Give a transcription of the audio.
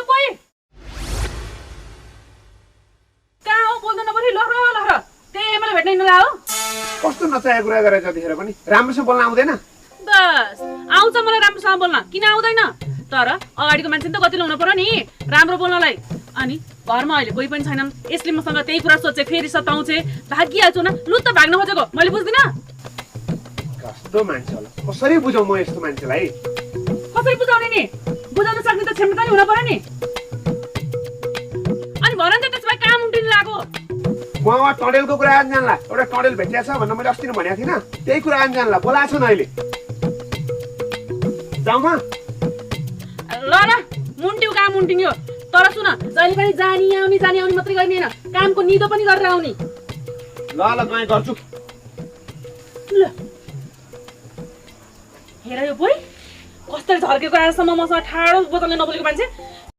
पोइ कहाँ हो बोल्दैन नपरि लहर लहर त्यही एमएलए भेट्न हिँड्नु ला हो कस्तो नचाहेको कुरा गरेर जतिखेर पनि राम्रोसँग बोल्न आउँदैन बस आउँछ मलाई राम्रोसँग बोल्न किन आउँदैन तर अगाडिको मान्छे त गतिलो हुनु पर्यो नि राम्रो बोल्नलाई अनि घरमा अहिले कोही पनि छैनन् यसले मसँग त्यही कुरा सोचे फेरि सताउँछे भागिहाल्छु न लु त भाग्न खोजेको मैले बुझ्दिनँ कस्तो मान्छे होला कसरी बुझाउँ म यस्तो मान्छेलाई कसरी बुझाउने नि बुझाउन सक्ने त क्षमता नि हुन पर्यो नि अनि भन नि त त्यसमा काम उम्टिनु लाग्यो म टडेलको कुरा आज जानला एउटा टडेल भेटिया छ भनेर मैले अस्ति नै भनेको थिइनँ त्यही कुरा आज जानला बोलाएको छ न अहिले जाउँ म ल ल मुन्ट्यौ काम मुन्टिन्यो तर सुन जहिले पनि जानी आउने मात्रै गर्ने हैन कामको निदो पनि गरेर आउने ल ल गए गर्छु ल हेर यो बोइ कसरी झर्केको आजसम्म मसँग ठाडो बोतलले नबोलेको मान्छे